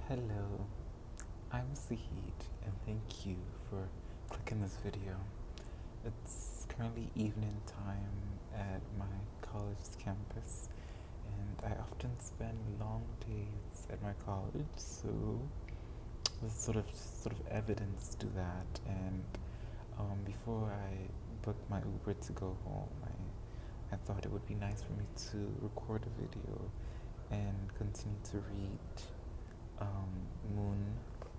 Hello, I'm Zahid, and thank you for clicking this video. It's currently evening time at my college's campus, and I often spend long days at my college, so there's sort of evidence to that. And before I booked my Uber to go home, I thought it would be nice for me to record a video and continue to read Moon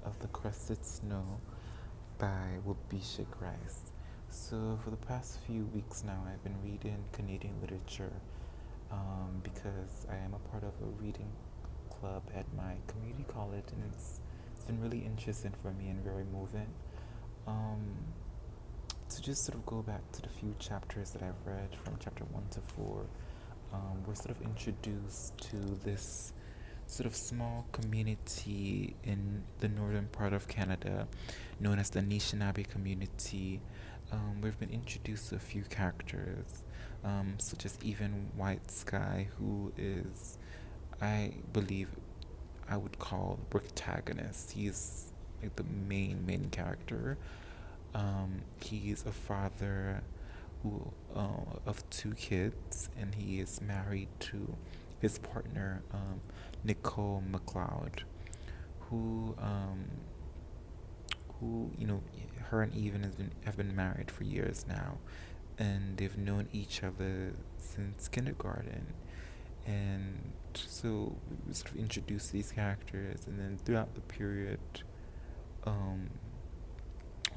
of the Crusted Snow by waubgeshig. So for the past few weeks now, I've been reading Canadian literature because I am a part of a reading club at my community college, and it's been really interesting for me and very moving. Um, to just sort of go back to the few chapters that I've read from chapter 1 to 4, we're sort of introduced to this sort of small community in the northern part of Canada known as the Anishinaabe community. We've been introduced to a few characters, such as even White Sky, who is, I believe, I would call the protagonist. He's like the main character. He's a father who of two kids, and he is married to his partner, Nicole McLeod, who her and Evan have been married for years now, and they've known each other since kindergarten. And so we sort of introduce these characters, and then throughout the period, um,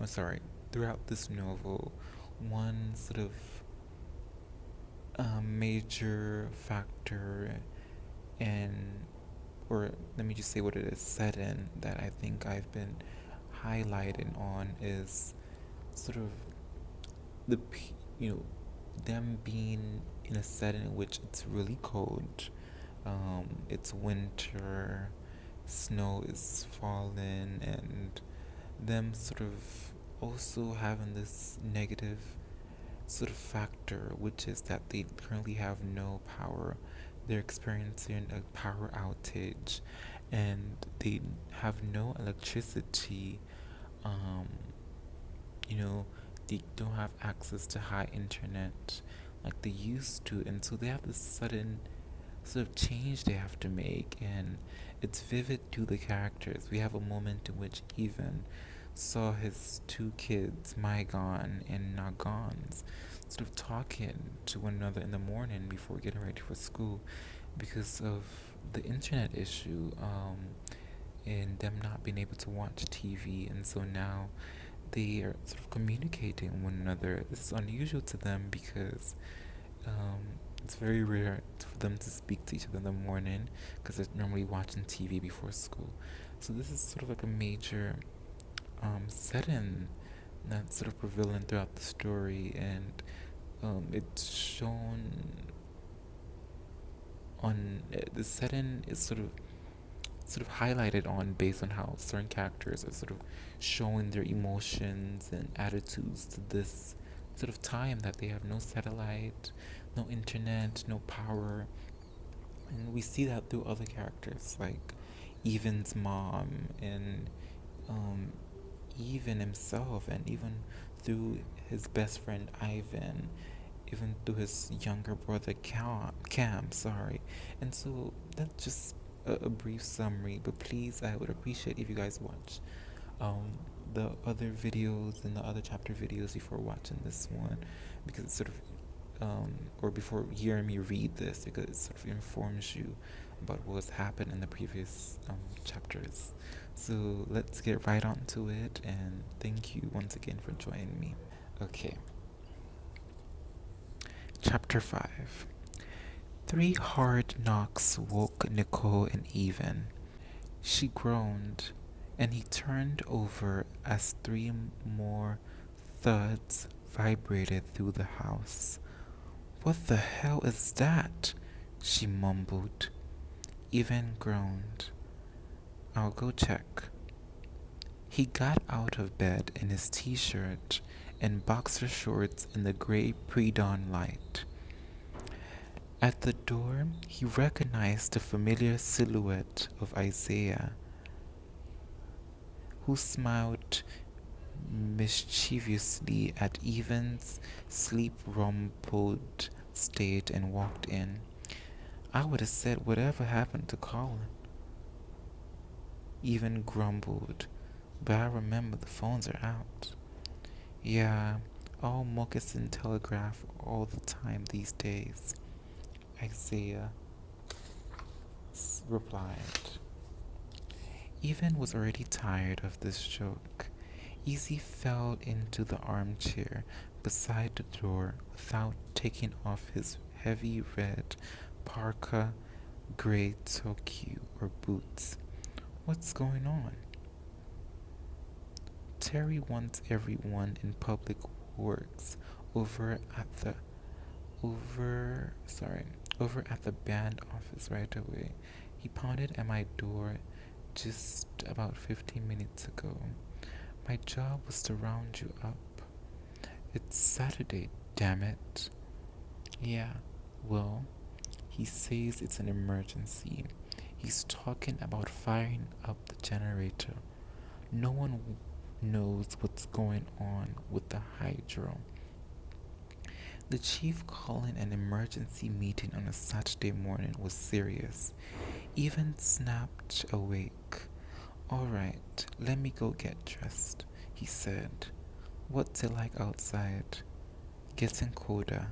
oh, sorry, throughout this novel, one sort of major factor in, or let me just say what it is set in, that I think I've been highlighting on is sort of the them being in a setting in which it's really cold. It's winter, snow is falling, and them sort of also having this negative sort of factor, which is that they currently have no power. They're experiencing a power outage, and they have no electricity. Um, you know, they don't have access to high internet like they used to, and so they have this sudden sort of change they have to make, and it's vivid to the characters. We have a moment in which Even saw his two kids, Mygon and Nagons, sort of talking to one another in the morning before getting ready for school because of the internet issue, and them not being able to watch TV, and so now they are sort of communicating with one another. This is unusual to them because it's very rare for them to speak to each other in the morning because they're normally watching TV before school. So this is sort of like a major setting that's sort of prevalent throughout the story, and it's shown on the setting is sort of highlighted on based on how certain characters are sort of showing their emotions and attitudes to this sort of time that they have no satellite, no internet, no power. And we see that through other characters like Evan's mom and um, Even himself, and even through his best friend Ivan, even through his younger brother Cam, sorry. And so that's just a brief summary, but please, I would appreciate if you guys watch um, the other videos and the other chapter videos before watching this one, because it sort of or before hearing me read this, because it sort of informs you about what's happened in the previous chapters. So let's get right on to it, and thank you once again for joining me. Okay, chapter 5. Three hard knocks woke Nicole and Even. She groaned, and he turned over as three more thuds vibrated through the house. What the hell is that? She mumbled. Even groaned. I'll go check. He got out of bed in his t-shirt and boxer shorts in the gray pre-dawn light. At the door, he recognized the familiar silhouette of Isaiah. who smiled mischievously at Evan's sleep-rumpled state and walked in. I would have said whatever happened to Colin, Evan grumbled, but I remember the phones are out. Yeah, all moccasin telegraph all the time these days, Isaiah replied. Evan was already tired of this joke. Easy fell into the armchair beside the door without taking off his heavy red parka gray toque or boots. What's going on? Terry wants everyone in public works over at the over sorry over at the band office right away. He pounded at my door just about 15 minutes ago. My job was to round you up. It's Saturday, damn it. Yeah, well, he says it's an emergency. He's talking about firing up the generator. No one knows what's going on with the hydro. The chief calling an emergency meeting on a Saturday morning was serious. Even snapped awake. All right, let me go get dressed, he said. What's it like outside? Getting colder.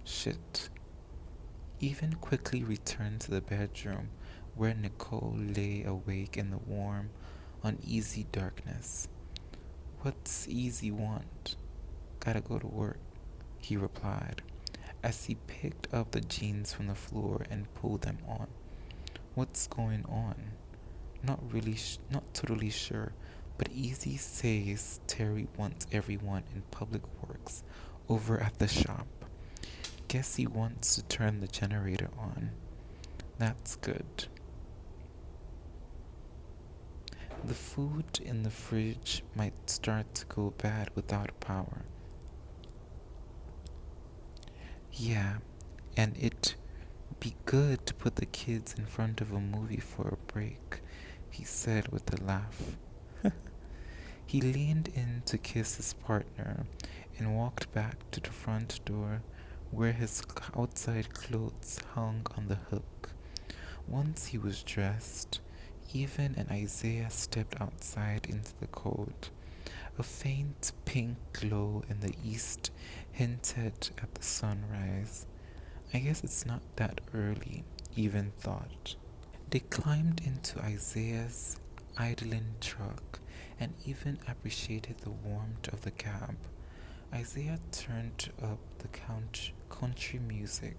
Shit. Even quickly returned to the bedroom where Nicole lay awake in the warm, uneasy darkness. What's easy want? Gotta go to work, he replied, as he picked up the jeans from the floor and pulled them on. What's going on? Not totally sure, but Easy says Terry wants everyone in public works over at the shop. Guess he wants to turn the generator on. That's good. The food in the fridge might start to go bad without power. Yeah, and it'd be good to put the kids in front of a movie for a break, he said with a laugh. He leaned in to kiss his partner and walked back to the front door where his outside clothes hung on the hook. Once he was dressed, Evan and Isaiah stepped outside into the cold. A faint pink glow in the east hinted at the sunrise. I guess it's not that early, Evan thought. They climbed into Isaiah's idling truck and even appreciated the warmth of the cab. Isaiah turned up the country music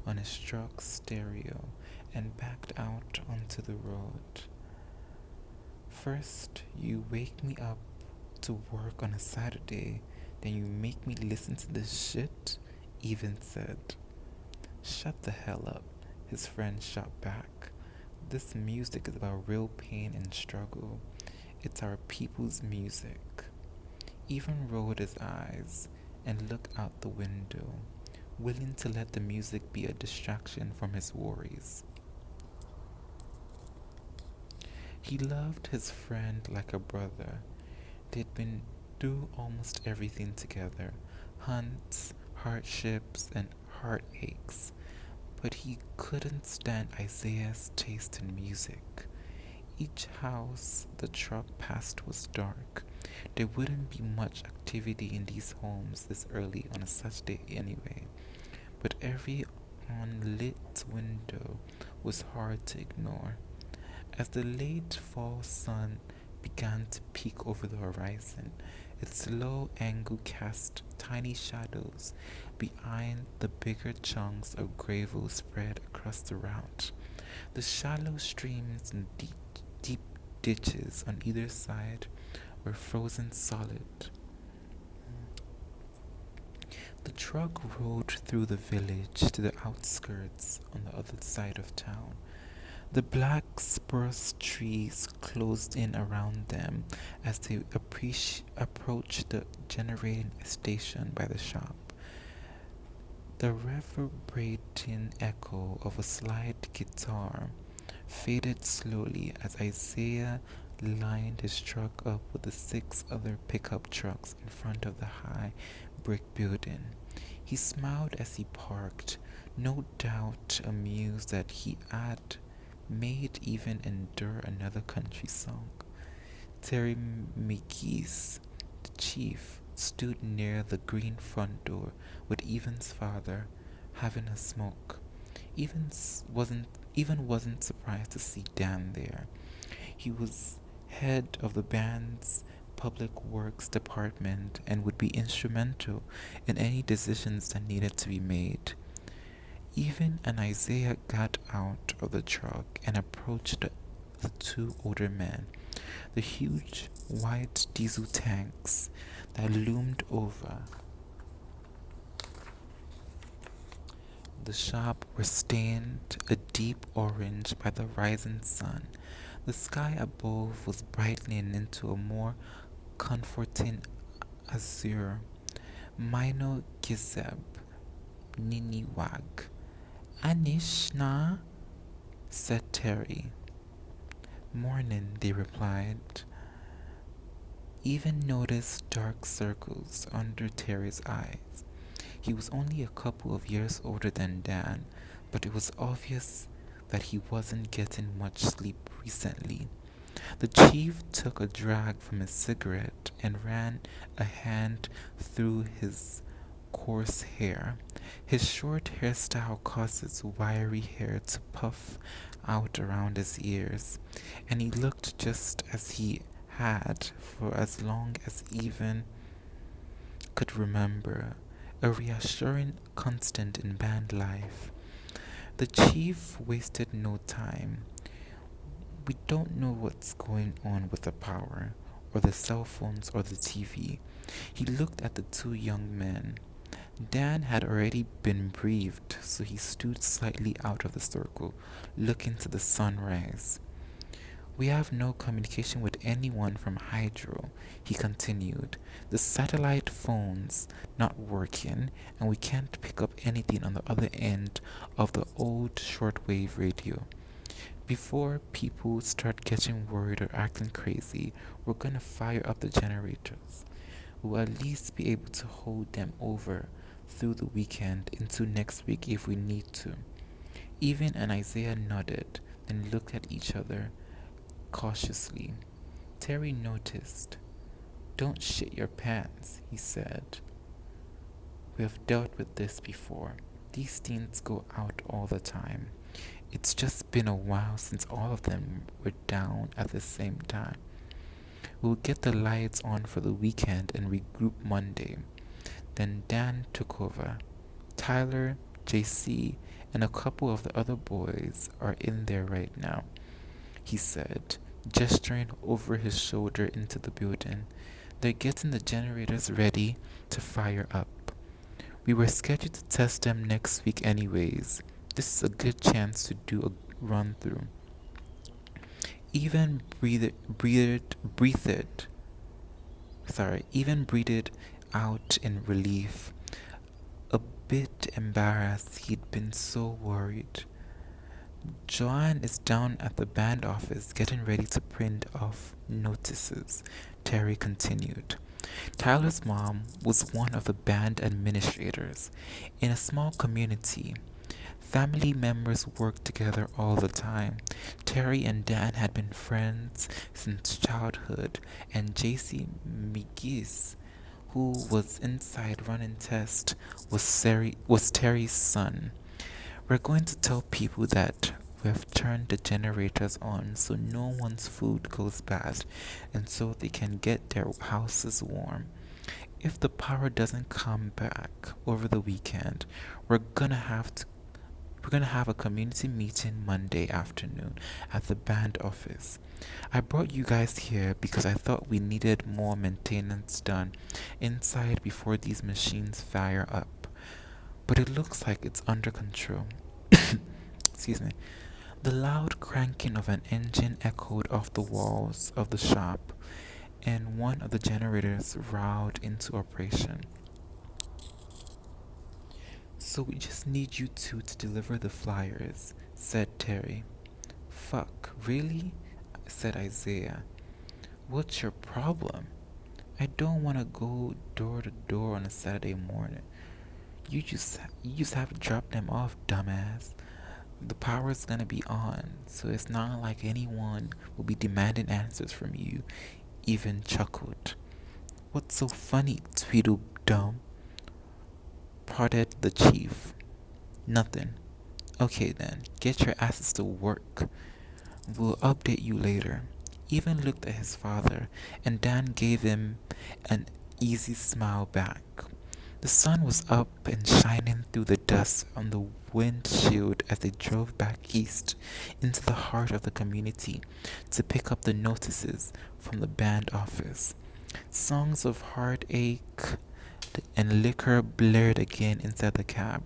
on his truck's stereo and backed out onto the road. First, you wake me up to work on a Saturday, then you make me listen to this shit, Evan said. Shut the hell up, his friend shot back. This music is about real pain and struggle. It's our people's music. Evan rolled his eyes and looked out the window, willing to let the music be a distraction from his worries. He loved his friend like a brother. They'd been through almost everything together, hunts, hardships, and heartaches. But he couldn't stand Isaiah's taste in music. Each house the truck passed was dark. There wouldn't be much activity in these homes this early on a Saturday anyway, but every unlit window was hard to ignore. As the late fall sun began to peek over the horizon, its low angle cast tiny shadows behind the bigger chunks of gravel spread across the route. The shallow streams and deep ditches on either side were frozen solid. The truck rolled through the village to the outskirts on the other side of town. The black spruce trees closed in around them as they approached the generating station by the shop. The reverberating echo of a slide guitar faded slowly as Isaiah lined his truck up with the 6 other pickup trucks in front of the high brick building. He smiled as he parked, no doubt amused that he had made even endure another country song. Terry McGee's, the chief, stood near the green front door with Evan's father, having a smoke. Even wasn't surprised to see Dan there. He was head of the band's public works department and would be instrumental in any decisions that needed to be made. Even and Isaiah got out of the truck and approached the 2 older men. The huge white diesel tanks that loomed over the shop were stained a deep orange by the rising sun. The sky above was brightening into a more comforting azure. Minor Gizeb, Niniwag. Anishna, said Terry. Morning, they replied. Even noticed dark circles under Terry's eyes. He was only a couple of years older than Dan, but it was obvious that he wasn't getting much sleep recently. The chief took a drag from his cigarette and ran a hand through his coarse hair. His short hairstyle caused his wiry hair to puff out around his ears, and he looked just as he had for as long as Even could remember, a reassuring constant in band life. The chief wasted no time. We don't know what's going on with the power, or the cell phones, or the TV. He looked at the 2 young men. Dan had already been briefed, so he stood slightly out of the circle, looking to the sunrise. We have no communication with anyone from Hydro, he continued. The satellite phone's not working, and we can't pick up anything on the other end of the old shortwave radio. Before people start getting worried or acting crazy, we're gonna fire up the generators. We'll at least be able to hold them over through the weekend into next week if we need to. Even and Isaiah nodded, then looked at each other cautiously. Terry noticed. Don't shit your pants, he said. We have dealt with this before. These things go out all the time. It's just been a while since all of them were down at the same time. We'll get the lights on for the weekend and regroup Monday. Then Dan took over. Tyler, JC, and a couple of the other boys are in there right now, he said, gesturing over his shoulder into the building. They're getting the generators ready to fire up. We were scheduled to test them next week anyways. This is a good chance to do a run through. Even breathed out in relief. A bit embarrassed, he'd been so worried. Joanne is down at the band office getting ready to print off notices, Terry continued. Tyler's mom was one of the band administrators. In a small community, family members worked together all the time. Terry and Dan had been friends since childhood, and JC McGee's, who was inside running tests, was Terry's son. We're going to tell people that we've turned the generators on so no one's food goes bad and so they can get their houses warm. If the power doesn't come back over the weekend, we're gonna have a community meeting Monday afternoon at the band office. I brought you guys here because I thought we needed more maintenance done inside before these machines fire up. But it looks like it's under control. Excuse me. The loud cranking of an engine echoed off the walls of the shop, and one of the generators roared into operation. So we just need you two to deliver the flyers, said Terry. Fuck, really? Said Isaiah. What's your problem? I don't want to go door to door on a Saturday morning. You just have to drop them off, dumbass. The power's gonna be on, so it's not like anyone will be demanding answers from you. Even chuckled. What's so funny, Tweedledum? Prodded the chief. Nothing. Okay then, get your asses to work. We'll update you later. Even looked at his father, and Dan gave him an easy smile back. The sun was up and shining through the dust on the windshield as they drove back east into the heart of the community to pick up the notices from the band office. Songs of heartache and liquor blared again inside the cab.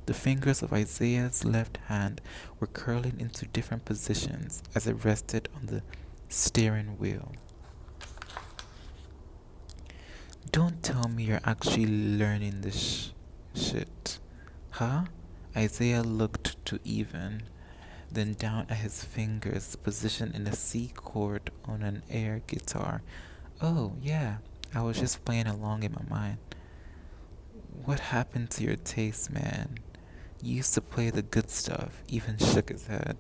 The fingers of Isaiah's left hand were curling into different positions as it rested on the steering wheel. Don't tell me you're actually learning this shit. Huh? Isaiah looked to Even, then down at his fingers positioned in a C chord on an air guitar. Oh, yeah, I was just playing along in my mind. What happened to your taste, man? You used to play the good stuff. Even shook his head.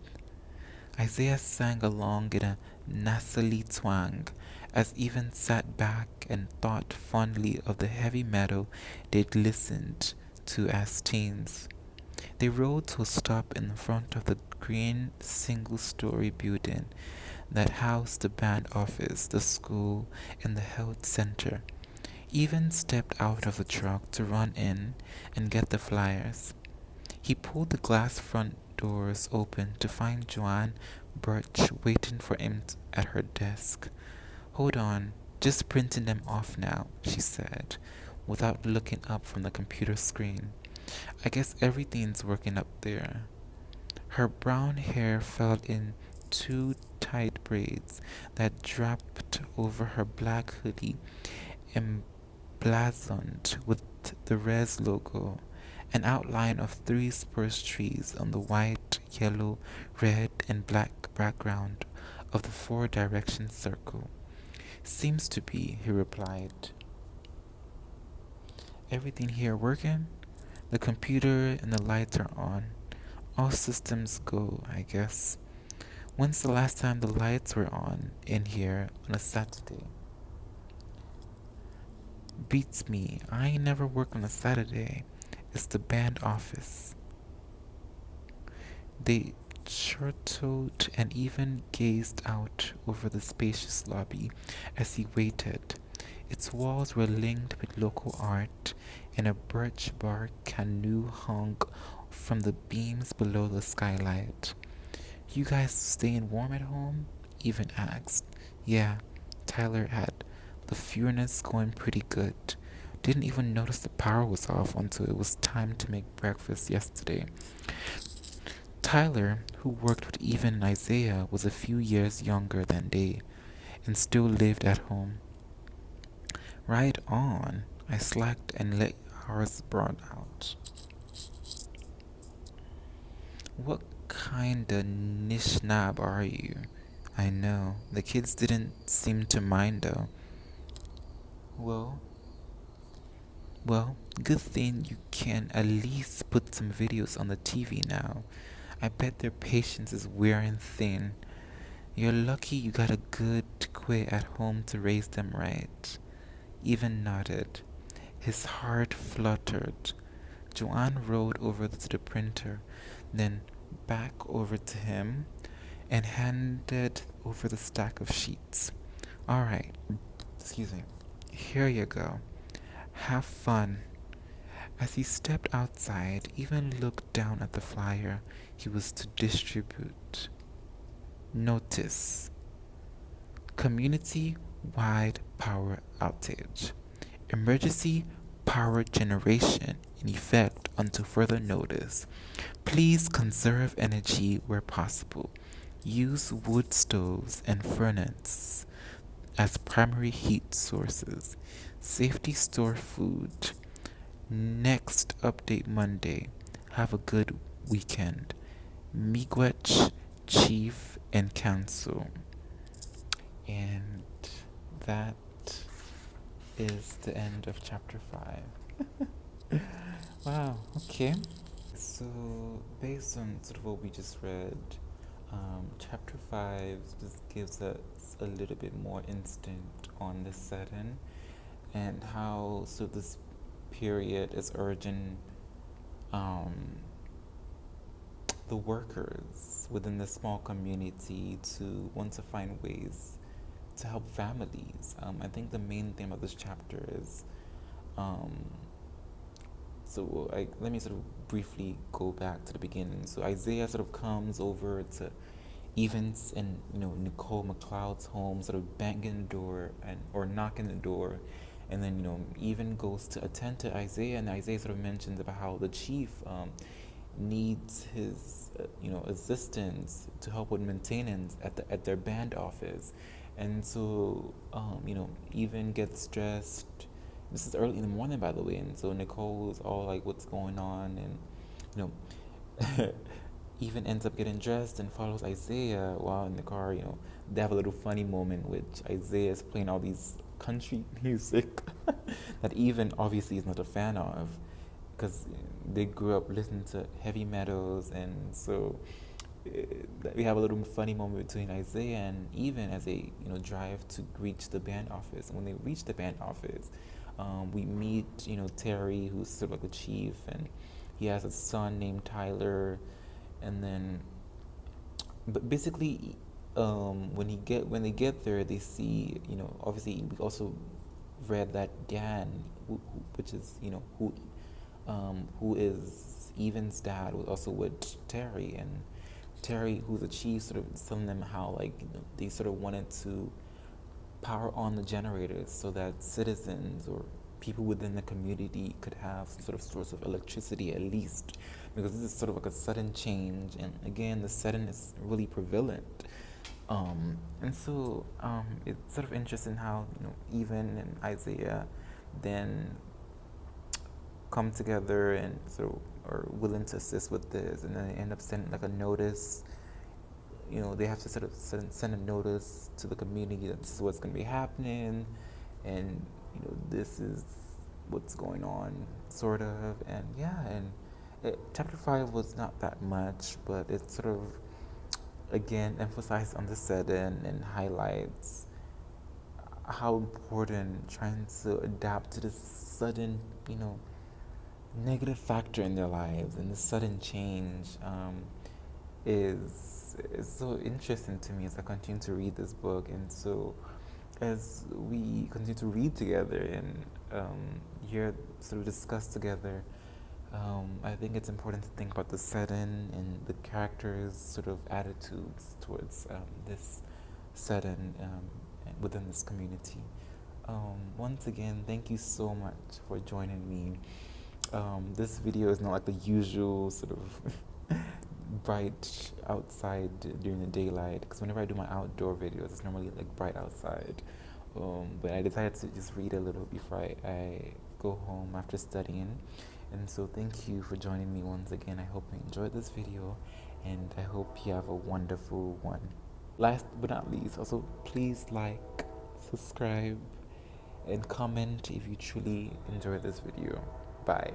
Isaiah sang along in a nasally twang as Even sat back and thought fondly of the heavy metal they'd listened to as teens. They rode to a stop in front of the green single-story building that housed the band office, the school, and the health center. Even stepped out of the truck to run in and get the flyers. He pulled the glass front doors open to find Joanne Birch waiting for him at her desk. Hold on, just printing them off now, she said, without looking up from the computer screen. I guess everything's working up there. Her brown hair fell in two tight braids that draped over her black hoodie, emblazoned with the Res logo, an outline of three spruce trees on the white, yellow, red, and black background of the four direction circle. Seems to be, he replied. Everything here working? The computer and the lights are on. All systems go, I guess. When's the last time the lights were on in here on a Saturday? Beats me. I ain't never work on a Saturday. It's the band office. They chortled and Even gazed out over the spacious lobby as he waited. Its walls were linked with local art, and a birch bark canoe hung from the beams below the skylight. You guys staying warm at home? Even asked. Yeah, Tyler had the furnace going pretty good. Didn't even notice the power was off until it was time to make breakfast yesterday. Tyler, who worked with Even and Isaiah, was a few years younger than they and still lived at home. Right on, I slacked and let ours burn out. What kind of anishinaabe are you? I know, the kids didn't seem to mind though. Well, good thing you can at least put some videos on the TV now. I bet their patience is wearing thin. You're lucky you got a good quay at home to raise them right. Even nodded. His heart fluttered. Joanne rode over to the printer, then back over to him, and handed over the stack of sheets. All right, excuse me. Here you go. Have fun. As he stepped outside, Even looked down at the flyer he was to distribute. Notice: community-wide power outage. Emergency power generation in effect until further notice. Please conserve energy where possible. Use wood stoves and furnace as primary heat sources. Safety store food. Next update Monday. Have a good weekend. Miigwech, Chief, and Council. And that is the end of chapter 5. Wow, okay. So, based on sort of what we just read, chapter 5 just gives us a little bit more instinct on the setting and how so this period is urging the workers within the small community to want to find ways to help families. I think the main theme of this chapter is um, let me sort of briefly go back to the beginning. So Isaiah sort of comes over to Evans and Nicole McLeod's home, sort of banging the door or knocking the door, and then Evan goes to attend to Isaiah, and Isaiah sort of mentions about how the chief needs his assistance to help with maintenance at their band office, and so Evan gets dressed. This is early in the morning, by the way, and so Nicole's all like, "What's going on?" And Even ends up getting dressed and follows Isaiah while in the car. They have a little funny moment, which Isaiah is playing all these country music that Even obviously is not a fan of, because they grew up listening to heavy metals, and so we have a little funny moment between Isaiah and Even as they drive to reach the band office. And when they reach the band office, we meet Terry, who's sort of like the chief, and he has a son named Tyler, and then but basically when they get there, they see obviously we also read that Dan, which is who is Evan's dad, was also with Terry, and Terry, who's the chief, sort of telling them how they sort of wanted to power on the generators so that citizens or people within the community could have some sort of source of electricity at least, because this is sort of like a sudden change, and again the setting is really prevalent. And so it's sort of interesting how Evan and Isaiah then come together and sort of are willing to assist with this, and then they end up sending like a notice. They have to sort of send a notice to the community that this is what's going to be happening, and this is what's going on, sort of. And yeah, and chapter 5 was not that much, but it sort of again emphasized on the setting and highlights how important trying to adapt to this sudden negative factor in their lives, and this sudden change is so interesting to me as I continue to read this book. And so as we continue to read together and hear sort of discuss together, I think it's important to think about the setting and the characters' sort of attitudes towards this setting within this community. Once again, thank you so much for joining me. This video is not like the usual sort of bright outside during the daylight, because whenever I do my outdoor videos, it's normally like bright outside. But I decided to just read a little before I go home after studying. And so thank you for joining me once again. I hope you enjoyed this video, and I hope you have a wonderful one. Last but not least, also please like, subscribe, and comment if you truly enjoyed this video. Bye.